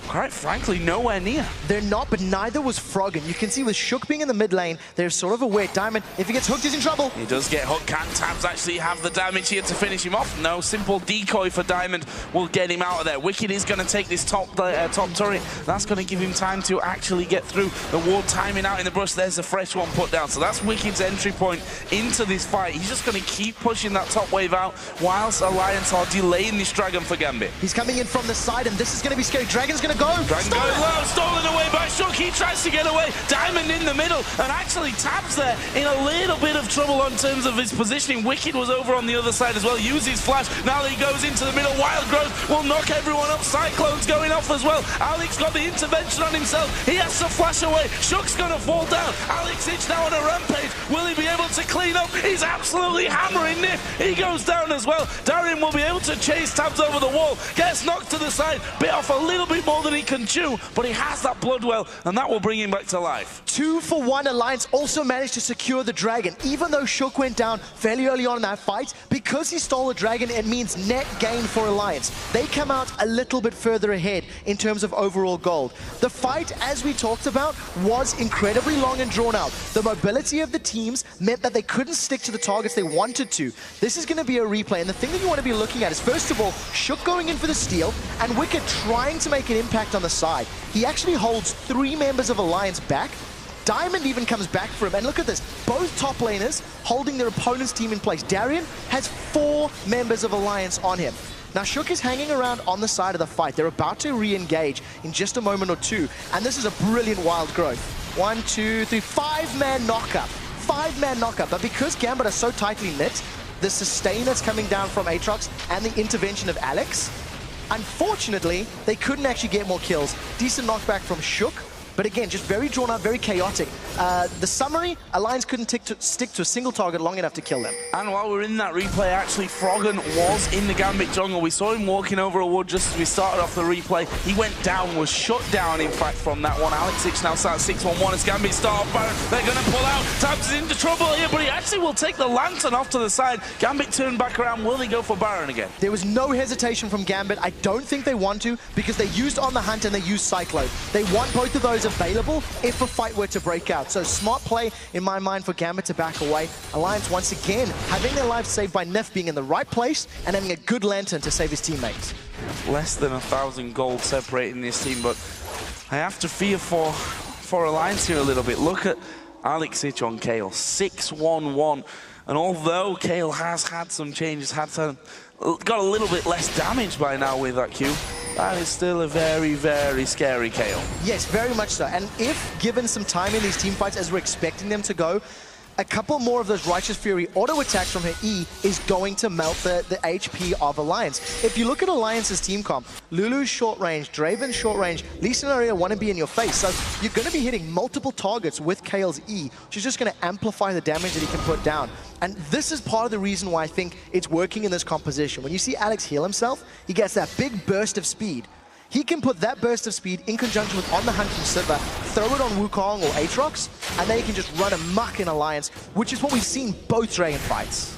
quite frankly, nowhere near. They're not, but neither was Froggen. You can see with Shook being in the mid lane, they're sort of aware. Diamond, if he gets hooked, he's in trouble. He does get hooked. Can Tabs actually have the damage here to finish him off? No, simple decoy for Diamond will get him out of there. Wicked is going to take this top turret. That's going to give him time to actually get through. The ward timing out in the brush. There's a fresh one put down. So that's Wicked's entry point into this fight. He's just going to keep pushing that top wave out whilst Alliance are delaying this Dragon for Gambit. He's coming in from the side, and this is going to be scary. Dragon's going to go. Dragon going low, stolen away by Shook. He tries to get away. Diamond in the middle, and actually Tabs there in a little bit of trouble in terms of his positioning. Wicked was over on the other side as well. Uses flash. Now that he goes into the middle, Wild Growth will knock everyone up. Cyclone's going off as well. Alex got the intervention on himself. He has to flash away. Shook's going to fall down. Alex Itch now on a rampage. Will he be able to clean up? He's absolutely hammering Nif. He goes down as well. Darien will be able to chase Tabs over the wall. Gets knocked to the side. Bit off a little bit more than he can chew, but he has that Bloodwell, and that will bring him back to life. 2-for-1 Alliance also managed to secure the Dragon, even though Shook went down fairly early on in that fight. Because he stole the Dragon, it means net gain for Alliance. They come out a little bit further ahead in terms of overall gold. The fight, as we talked about, was incredibly long and drawn out. The mobility of the teams meant that they couldn't stick to the targets they wanted to. This is going to be a replay, and the thing that you want to be looking at is, first of all, Shook going in for the steal, and Wicked trying to make an impact on the side. He actually holds 3 members of Alliance back. Diamond even comes back for him, and look at this. Both top laners holding their opponent's team in place. Darien has 4 members of Alliance on him. Now, Shook is hanging around on the side of the fight. They're about to re-engage in just a moment or two, and this is a brilliant Wild Growth. 1, 2, 3, 5-man knockup. 5-man knockup, but because Gambit are so tightly knit, the sustain that's coming down from Aatrox and the intervention of Alex, unfortunately, they couldn't actually get more kills. Decent knockback from Shook, but again, just very drawn out, very chaotic. The summary, Alliance couldn't stick to a single target long enough to kill them. And while we're in that replay, actually, Froggen was in the Gambit jungle. We saw him walking over a wood just as we started off the replay. He went down, was shut down, in fact, from that one. Alex Itch now starts 6-1-1 as Gambit start off Baron. They're going to pull out. Tabs is into trouble here, but he actually will take the Lantern off to the side. Gambit turn back around. Will they go for Baron again? There was no hesitation from Gambit. I don't think they want to, because they used On the Hunt and they used Cyclone. They want both of those available if a fight were to break out. So smart play in my mind for Gambit to back away. Alliance once again having their lives saved by Nif being in the right place and having a good Lantern to save his teammates. Less than 1,000 gold separating this team, but I have to fear for Alliance here a little bit. Look at Alex Itch on Kayle, 6-1-1. And although Kayle has had some changes, got a little bit less damage by now with that Q, that is still a very, very scary Kayle. Yes, very much so. And if given some time in these team fights as we're expecting them to go, a couple more of those Righteous Fury auto attacks from her E is going to melt the HP of Alliance. If you look at Alliance's team comp, Lulu's short range, Draven's short range, Lee Scenario want to be in your face. So you're going to be hitting multiple targets with Kayle's E, which is just going to amplify the damage that he can put down. And this is part of the reason why I think it's working in this composition. When you see Alex heal himself, he gets that big burst of speed. He can put that burst of speed in conjunction with On the Hunt from Sivir, throw it on Wukong or Aatrox, and then he can just run amok in Alliance, which is what we've seen both Dragon fights.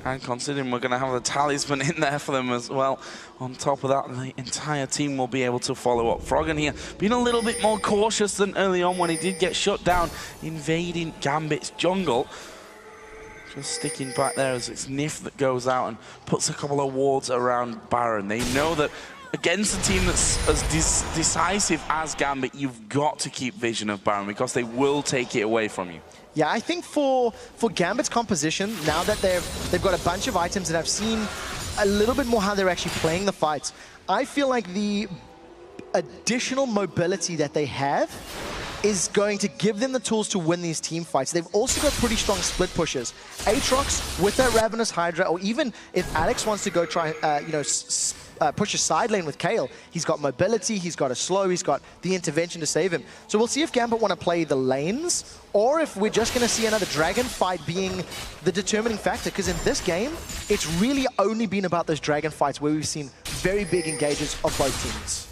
And considering we're going to have the talisman in there for them as well, on top of that, the entire team will be able to follow up. Froggen here being a little bit more cautious than early on when he did get shut down, invading Gambit's jungle. Just sticking back there as it's Nif that goes out and puts a couple of wards around Baron. They know that against a team that's as decisive as Gambit, you've got to keep vision of Baron because they will take it away from you. Yeah, I think for Gambit's composition, now that they've got a bunch of items and I've seen a little bit more how they're actually playing the fights, I feel like the additional mobility that they have is going to give them the tools to win these team fights. They've also got pretty strong split pushes. Aatrox with that Ravenous Hydra, or even if Alex wants to go try, push a side lane with Kayle. He's got mobility, he's got a slow, he's got the intervention to save him. So we'll see if Gambit want to play the lanes, or if we're just going to see another dragon fight being the determining factor, because in this game, it's really only been about those dragon fights where we've seen very big engages of both teams.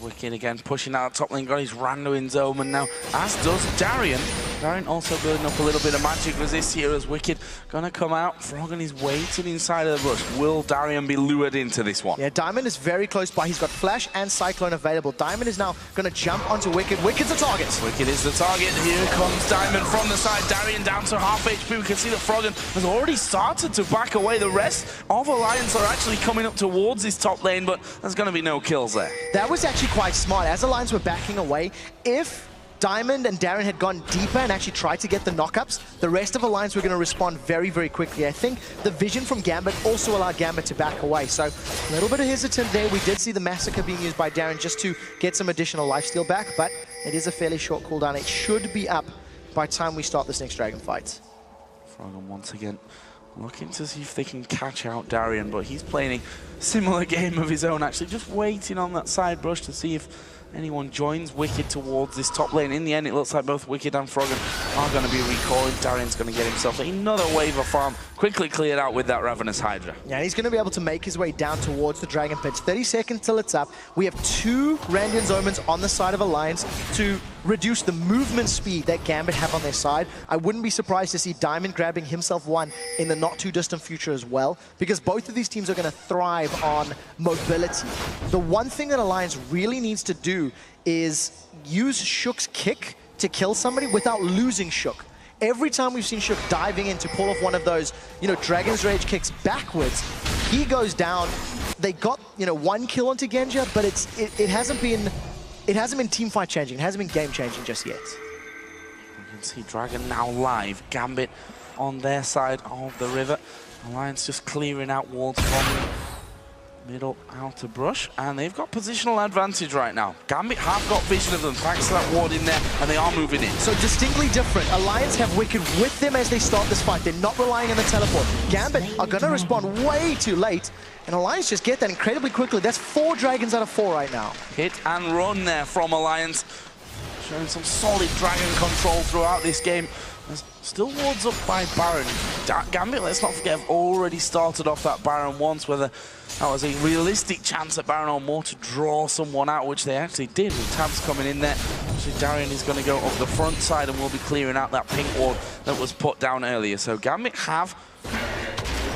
Wicked again pushing out top lane, got his rando in zone, and now as does Darien. Darien also building up a little bit of magic resist here as Wicked gonna come out. Froggen is waiting inside of the bush. Will Darien be lured into this one? Yeah, Diamond is very close by. He's got Flash and Cyclone available. Diamond is now gonna jump onto Wicked. Wicked's the target. Wicked is the target. Here comes Diamond from the side. Darien down to half HP. We can see that Froggen has already started to back away. The rest of Alliance are actually coming up towards his top lane, but there's gonna be no kills there. That was actually quite smart. As Alliance were backing away, if Diamond and Darien had gone deeper and actually tried to get the knockups, the rest of Alliance were going to respond very, very quickly. I think the vision from Gambit also allowed Gambit to back away. So a little bit of hesitant there. We did see the Massacre being used by Darien just to get some additional lifesteal back, but it is a fairly short cooldown. It should be up by the time we start this next dragon fight. Froggen once again looking to see if they can catch out Darien, but he's playing a similar game of his own, actually just waiting on that side brush to see if anyone joins Wicked towards this top lane. In the end, it looks like both Wicked and Froggen are going to be recalling. Darien's going to get himself another wave of farm, quickly cleared out with that Ravenous Hydra. Yeah, he's going to be able to make his way down towards the Dragon Pits. 30 seconds till it's up. We have 2 Randian's Omens on the side of Alliance to reduce the movement speed that Gambit have on their side. I wouldn't be surprised to see Diamond grabbing himself one in the not too distant future as well, because both of these teams are going to thrive on mobility. The one thing that Alliance really needs to do is use Shook's kick to kill somebody without losing Shook. Every time we've seen Shook diving in to pull off one of those, Dragon's Rage kicks backwards, he goes down. They got, 1 kill onto Genja, but it hasn't been teamfight changing. It hasn't been game changing just yet. You can see Dragon now live. Gambit on their side of the river. Alliance just clearing out walls from the middle outer brush, and they've got positional advantage right now. Gambit have got vision of them thanks to that ward in there, and they are moving in. So distinctly different. Alliance have Wicked with them as they start this fight. They're not relying on the teleport. Gambit are going to respond way too late, and Alliance just get that incredibly quickly. That's 4 dragons out of 4 right now. Hit and run there from Alliance, showing some solid dragon control throughout this game. There's still wards up by Baron. Gambit, let's not forget, have already started off that Baron once, whether that was a realistic chance at Baron or more to draw someone out, which they actually did with Tabs coming in there. Actually, Darien is going to go up the front side and will be clearing out that pink ward that was put down earlier. So Gambit have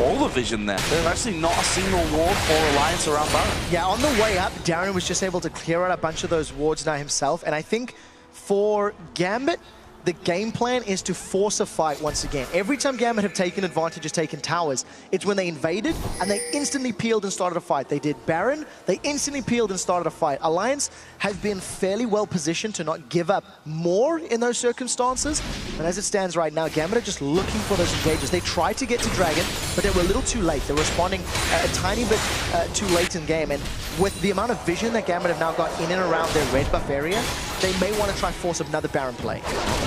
all the vision there. There's actually not a single ward for Alliance around Baron. Yeah, on the way up, Darien was just able to clear out a bunch of those wards now himself, and I think for Gambit, the game plan is to force a fight once again. Every time Gambit have taken advantage, has taken towers, it's when they invaded and they instantly peeled and started a fight. They did Baron, they instantly peeled and started a fight. Alliance have been fairly well positioned to not give up more in those circumstances, but as it stands right now, Gambit are just looking for those engages. They tried to get to Dragon, but they were a little too late. They're responding a tiny bit too late in game, and with the amount of vision that Gambit have now got in and around their red buff area, they may want to try force another Baron play.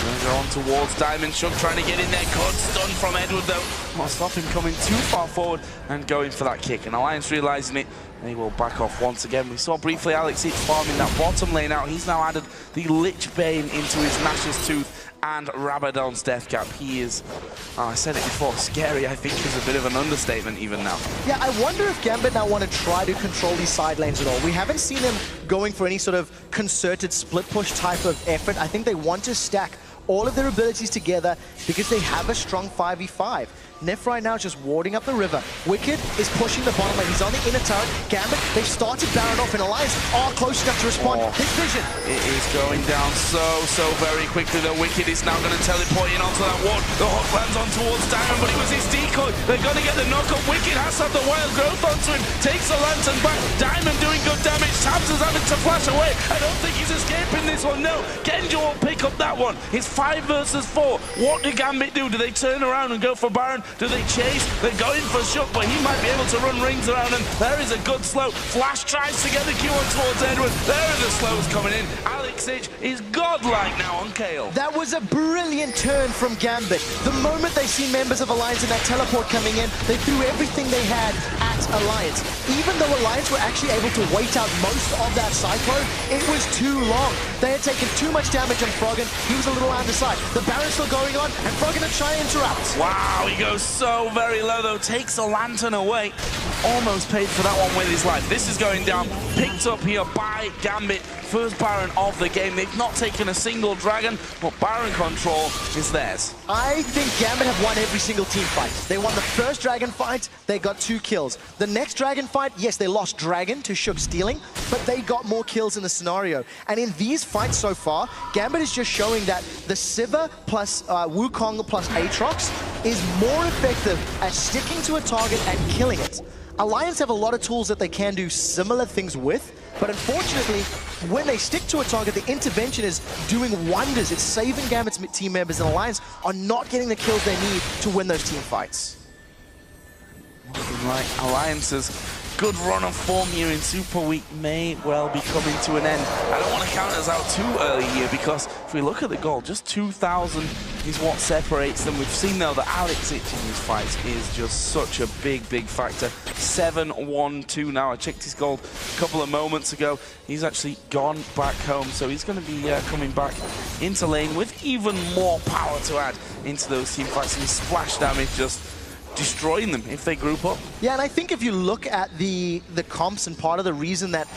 Going to go on towards Diamond. Shook trying to get in there. Good stun from Edward though. Not stop him coming too far forward and going for that kick. And Alliance realizing it, they will back off once again. We saw briefly Alex Hitch farming that bottom lane out. He's now added the Lich Bane into his Nash's Tooth and Rabadon's Death Cap. He is, I said it before, scary I think is a bit of an understatement even now. Yeah, I wonder if Gambit now want to try to control these side lanes at all. We haven't seen them going for any sort of concerted split push type of effort. I think they want to stack all of their abilities together because they have a strong 5v5. Neff right now is just warding up the river. Wicked is pushing the bottom lane. He's on the inner turret. Gambit, they've started Baron off, and Alliance are close enough to respond. His vision. It is going down so very quickly. The Wicked is now going to teleport in onto that ward. The hook lands on towards Diamond, but it was his decoy. They're going to get the knock-up. Wicked has to have the wild growth onto him. Takes the lantern back. Diamond doing good damage. Tabs is having to flash away. I don't think he's escaping this one. No. Genja will pick up that one. It's 5 versus 4. What do Gambit do? Do they turn around and go for Baron? Do they chase? They're going for Shook, but he might be able to run rings around, and there is a good slow. Flash tries to get the Q on towards Edward. There are the slows coming in. Alex Ich is godlike now on Kale. That was a brilliant turn from Gambit. The moment they see members of Alliance in that teleport coming in, they threw everything they had at Alliance. Even though Alliance were actually able to wait out most of that Cyclone, it was too long. They had taken too much damage on Froggen. He was a little on the side. The Baron's still going on, and Froggen to try and interrupt. Wow, he goes so very low though, takes the lantern away. Almost paid for that one with his life. This is going down, picked up here by Gambit. First Baron of the game. They've not taken a single dragon, but Baron control is theirs. I think Gambit have won every single team fight. They won the first dragon fight, they got 2 kills. The next dragon fight, yes, they lost dragon to Shook stealing, but they got more kills in the scenario. And in these fights so far, Gambit is just showing that the Sivir plus Wukong plus Aatrox is more effective at sticking to a target and killing it. Alliance have a lot of tools that they can do similar things with, but unfortunately, when they stick to a target, the intervention is doing wonders. It's saving Gambit's team members, and Alliance are not getting the kills they need to win those team fights. Looking like Alliance's good run of form here in Super Week may well be coming to an end. I don't want to count us out too early here, because if we look at the goal, just 2,000 is what separates them. We've seen though that Alex Ich in these fights is just such a big factor. 7-1-2 now. I checked his goal a couple of moments ago. He's actually gone back home, so he's going to be coming back into lane with even more power to add into those team fights, and his splash damage just destroying them if they group up. Yeah, and I think if you look at the comps, and part of the reason that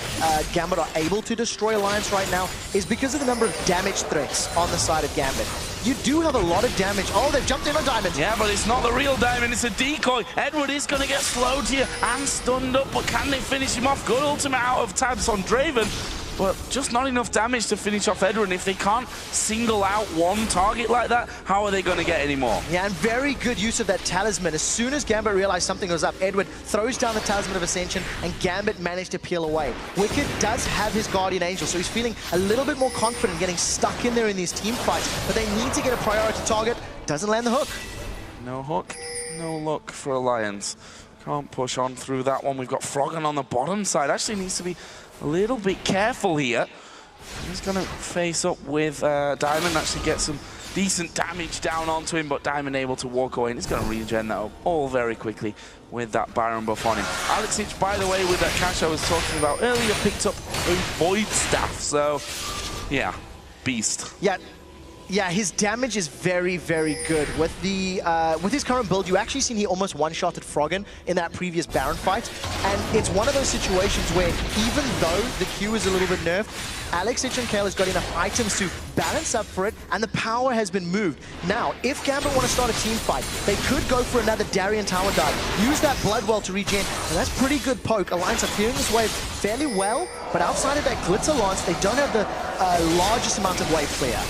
Gambit are able to destroy Alliance right now is because of the number of damage threats on the side of Gambit. You do have a lot of damage. Oh, they've jumped in on Diamond. Yeah, but it's not the real Diamond, it's a decoy. Edward is going to get slowed here and stunned up, but can they finish him off? Good ultimate out of tabs on Draven, but just not enough damage to finish off Edward. And if they can't single out one target like that, how are they going to get any more? Yeah, and very good use of that talisman. As soon as Gambit realized something was up, Edward throws down the Talisman of Ascension, and Gambit managed to peel away. Wicked does have his Guardian Angel, so he's feeling a little bit more confident getting stuck in there in these team fights, but they need to get a priority target. Doesn't land the hook. No hook, no luck for Alliance. Can't push on through that one. We've got Froggen on the bottom side. Actually needs to be a little bit careful here. He's going to face up with Diamond, actually get some decent damage down onto him, but Diamond able to walk away, and he's going to regen that up all very quickly with that Baron buff on him. Alex Ich, by the way, with that cash I was talking about earlier, picked up a Void Staff, so yeah, beast. Yeah, his damage is very good. With his current build, you actually seen he almost one-shotted Froggen in that previous Baron fight, and it's one of those situations where even though the Q is a little bit nerfed, Alex Ich and Kale has got enough items to balance up for it, and the power has been moved. Now, if Gambit want to start a team fight, they could go for another Darien Tower dive, use that Bloodwell to regen, and that's pretty good poke. Alliance are clearing this wave fairly well, but outside of that Glitzer Lance, they don't have the largest amount of wave clear.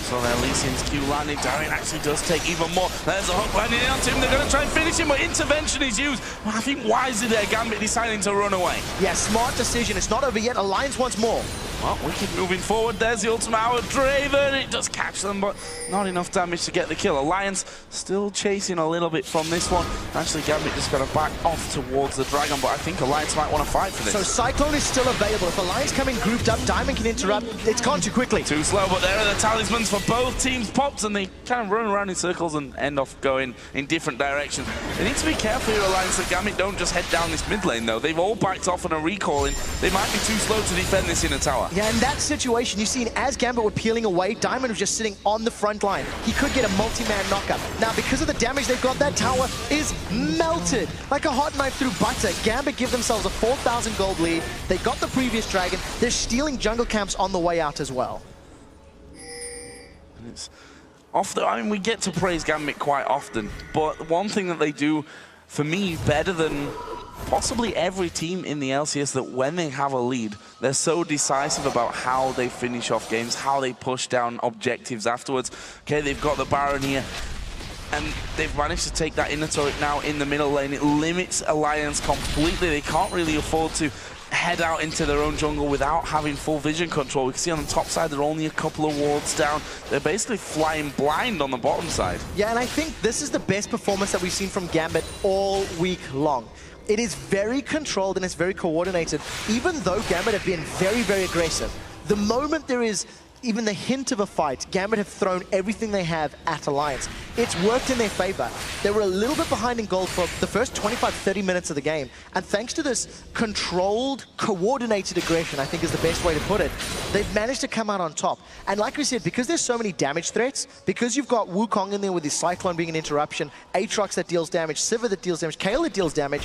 So there, Lesion's Q landing. Darien actually does take even more. There's a hook landing onto him. They're going to try and finish him, but intervention is used. Well, I think wisely there, Gambit deciding to run away. Yeah, smart decision. It's not over yet. Alliance wants more. Well, Wicked moving forward. There's the ultimate hour of Draven. It does catch them, but not enough damage to get the kill. Alliance still chasing a little bit from this one. Actually, Gambit just got to back off towards the Dragon, but I think Alliance might want to fight for this. So Cyclone is still available. If Alliance come in grouped up, Diamond can interrupt. It's gone too quickly. Too slow, but there are the talismans for both teams popped, and they kind of run around in circles and end off going in different directions. They need to be careful here, Alliance, that Gambit don't just head down this mid lane, though. They've all backed off and are recalling. They might be too slow to defend this inner tower. Yeah, in that situation, you've seen as Gambit were peeling away, Diamond was just sitting on the front line. He could get a multi-man knockup. Now, because of the damage they've got, that tower is melted like a hot knife through butter. Gambit give themselves a 4,000 gold lead. They got the previous dragon. They're stealing jungle camps on the way out as well. And it's I mean, we get to praise Gambit quite often, but one thing that they do, for me, better than possibly every team in the LCS, that when they have a lead, they're so decisive about how they finish off games, how they push down objectives afterwards. Okay, they've got the Baron here, and they've managed to take that inner turret now in the middle lane. It limits Alliance completely. They can't really afford to head out into their own jungle without having full vision control. We can see on the top side they're only a couple of wards down. They're basically flying blind on the bottom side. Yeah, and I think this is the best performance that we've seen from Gambit all week long. It is very controlled and it's very coordinated, even though Gambit have been very, very aggressive. The moment there is even the hint of a fight, Gambit have thrown everything they have at Alliance. It's worked in their favor. They were a little bit behind in gold for the first 25-30 minutes of the game, and thanks to this controlled, coordinated aggression, I think is the best way to put it, they've managed to come out on top. And like we said, because there's so many damage threats, because you've got Wukong in there with his Cyclone being an interruption, Aatrox that deals damage, Sivir that deals damage, Kayle that deals damage,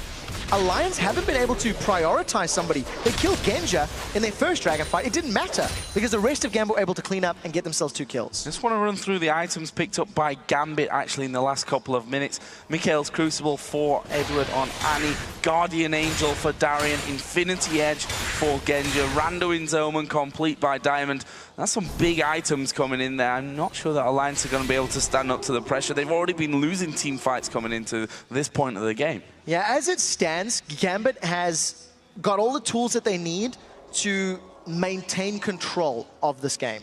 Alliance haven't been able to prioritize somebody. They killed Genja in their first Dragon fight. It didn't matter, because the rest of Gambit were able to clean up and get themselves 2 kills. Just want to run through the items picked up by Gambit actually in the last couple of minutes. Mikael's Crucible for Edward on Annie, Guardian Angel for Darian, Infinity Edge for Genja, Randuin's Omen complete by Diamond. That's some big items coming in there. I'm not sure that Alliance are going to be able to stand up to the pressure. They've already been losing team fights coming into this point of the game. Yeah, as it stands, Gambit has got all the tools that they need to maintain control of this game.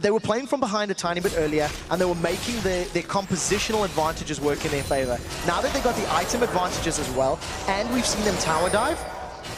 They were playing from behind a tiny bit earlier, and they were making their compositional advantages work in their favor. Now that they got the item advantages as well, and we've seen them tower dive,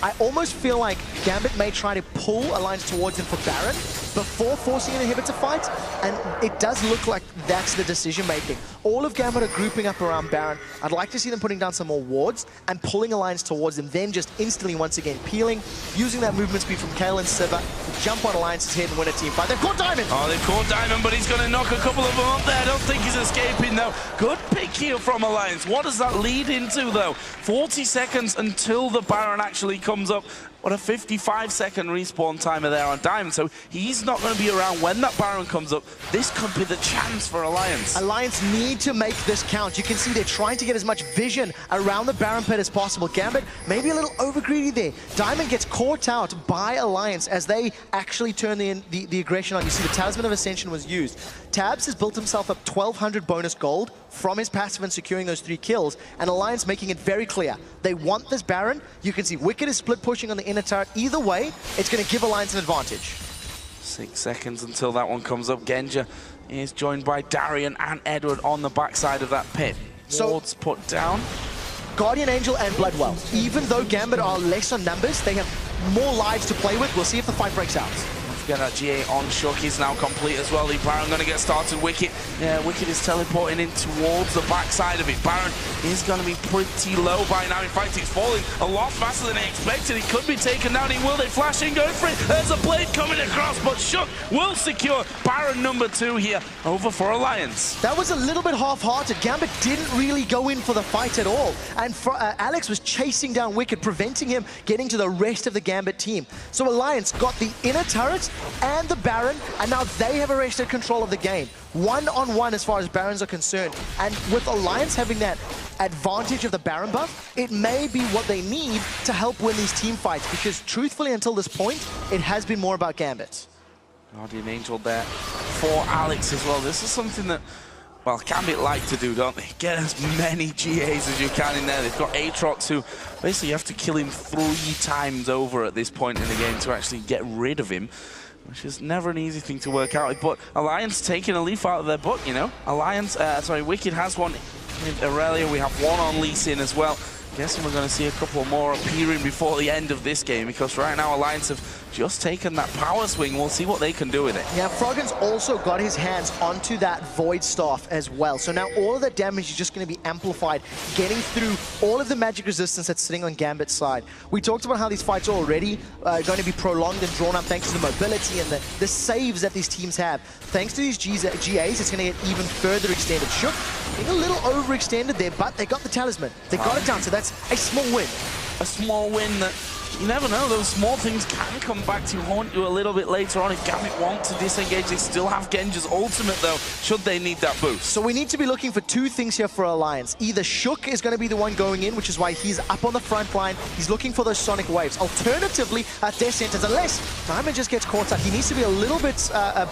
I almost feel like Gambit may try to pull Alliance towards them for Baron before forcing an inhibitor fight, and it does look like that's the decision-making. All of Gambit are grouping up around Baron. I'd like to see them putting down some more wards and pulling Alliance towards them, then just instantly once again peeling, using that movement speed from Kayle and Sivir to jump on Alliance's head and win a team fight. They've caught Diamond! Oh, they've caught Diamond, but he's going to knock a couple of them up there. I don't think he's escaping, though. Good pick here from Alliance. What does that lead into, though? 40 seconds until the Baron actually comes up. What a 55-second respawn timer there on Diamond, so he's not going to be around when that Baron comes up. This could be the chance for Alliance. Alliance need to make this count. You can see they're trying to get as much vision around the Baron pit as possible. Gambit maybe a little over-greedy there. Diamond gets caught out by Alliance as they actually turn the aggression on. You see the Talisman of Ascension was used. Tabs has built himself up 1,200 bonus gold from his passive and securing those 3 kills, and Alliance making it very clear. They want this Baron. You can see Wicked is split pushing on the inner turret. Either way, it's going to give Alliance an advantage. 6 seconds until that one comes up. Genja is joined by Darian and Edward on the backside of that pit. Wards put down. Guardian Angel and Bloodwell. Even though Gambit are less on numbers, they have more lives to play with. We'll see if the fight breaks out. Get that GA on Shook is now complete as well. The Baron going to get started. Wicked, yeah, Wicked is teleporting in towards the backside of it. Baron is going to be pretty low by now. In fact, he's falling a lot faster than I expected. He could be taken down. He will. They flash in, go for it. There's a blade coming across, but Shook will secure Baron number 2 here over for Alliance. That was a little bit half-hearted. Gambit didn't really go in for the fight at all. And Alex was chasing down Wicked, preventing him getting to the rest of the Gambit team. So Alliance got the inner turret and the Baron, and now they have arrested control of the game. 1-on-1 as far as Barons are concerned. And with Alliance having that advantage of the Baron buff, it may be what they need to help win these team fights, because truthfully, until this point, it has been more about Gambit. Guardian Angel there for Alex as well. This is something that, well, Gambit like to do, don't they? Get as many GAs as you can in there. They've got Aatrox, who basically you have to kill him 3 times over at this point in the game to actually get rid of him, which is never an easy thing to work out. But Alliance taking a leaf out of their book, you know. Wicked has one with Aurelia. We have one on Lee Sin as well. Guessing we're going to see a couple more appearing before the end of this game, because right now Alliance have just taken that power swing. We'll see what they can do with it. Yeah, Froggen's also got his hands onto that Void Staff as well. So now all of that damage is just going to be amplified, getting through all of the magic resistance that's sitting on Gambit's side. We talked about how these fights are already going to be prolonged and drawn up thanks to the mobility and the saves that these teams have. Thanks to these GAs, it's going to get even further extended. Shook being a little overextended there, but they got the Talisman. They got it down, so that's a small win. A small win that you never know, those small things can come back to haunt you a little bit later on. If Gambit want to disengage, they still have Genja's ultimate though, should they need that boost. So we need to be looking for 2 things here for Alliance. Either Shook is going to be the one going in, which is why he's up on the front line. He's looking for those sonic waves. Alternatively, at their centers, unless Diamond just gets caught up, he needs to be a little bit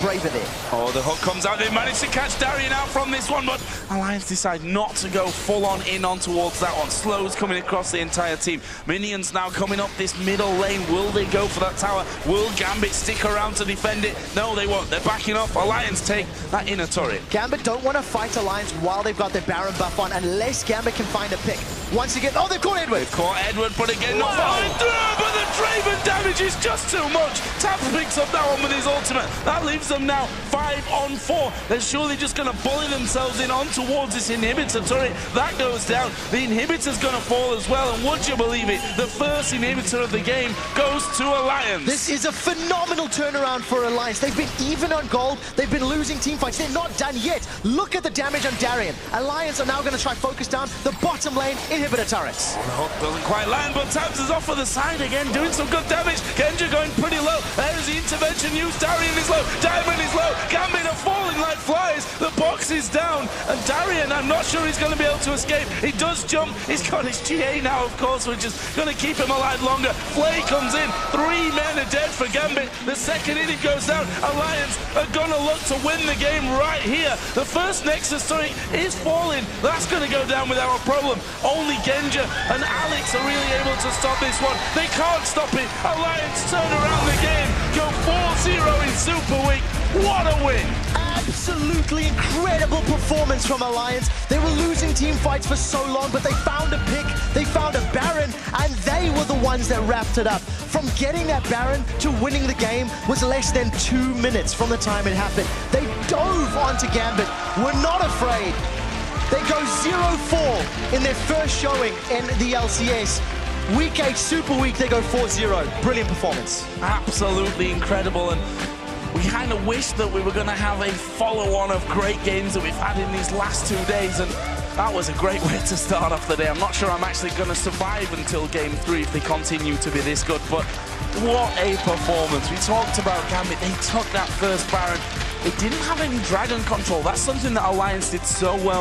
braver there. Oh, the hook comes out. They managed to catch Darian out from this one, but Alliance decide not to go full on in on towards that one. Slows coming across the entire team. Minions now coming up the this middle lane. Will they go for that tower? Will Gambit stick around to defend it? No, they won't. They're backing off. Alliance take that inner turret. Gambit don't want to fight Alliance while they've got their Baron buff on, unless Gambit can find a pick. Once again, oh, they've caught Edward. They've caught Edward, but again, not falling through, but the Draven damage is just too much. Tap picks up that one with his ultimate. That leaves them now 5 on 4. They're surely just going to bully themselves in on towards this inhibitor turret. That goes down. The inhibitor's going to fall as well, and would you believe it, the first inhibitor of the game goes to Alliance. This is a phenomenal turnaround for Alliance. They've been even on gold. They've been losing team fights. They're not done yet. Look at the damage on Darien. Alliance are now going to try focus down the bottom lane inhibitor turrets. The hook doesn't quite land, but Tabs is off for the side again, doing some good damage. Genja going pretty low. There's the intervention used. Darien is low. Diamond is low. Gambit are falling like flies. The box is down. And Darien, I'm not sure he's going to be able to escape. He does jump. He's got his GA now, of course, which is going to keep him alive longer. Flay comes in. 3 men are dead for Gambit. The second inning goes down. Alliance are going to look to win the game right here. The first Nexus turret is falling. That's going to go down without a problem. Only Genja and Alex are really able to stop this one. They can't stop it. Alliance turn around the game. Go 4-0 in Super Week. What a win! Absolutely incredible performance from Alliance. They were losing team fights for so long, but they found a pick, they found a Baron, and they were the ones that wrapped it up. From getting that Baron to winning the game was less than 2 minutes from the time it happened. They dove onto Gambit, were not afraid. They go 0-4 in their first showing in the LCS. Week 8 Super Week, they go 4-0. Brilliant performance. Absolutely incredible, and we kind of wish that we were going to have a follow-on of great games that we've had in these last 2 days, and that was a great way to start off the day. I'm not sure I'm actually going to survive until Game 3 if they continue to be this good, but what a performance. We talked about Gambit. They took that first Baron. They didn't have any dragon control. That's something that Alliance did so well.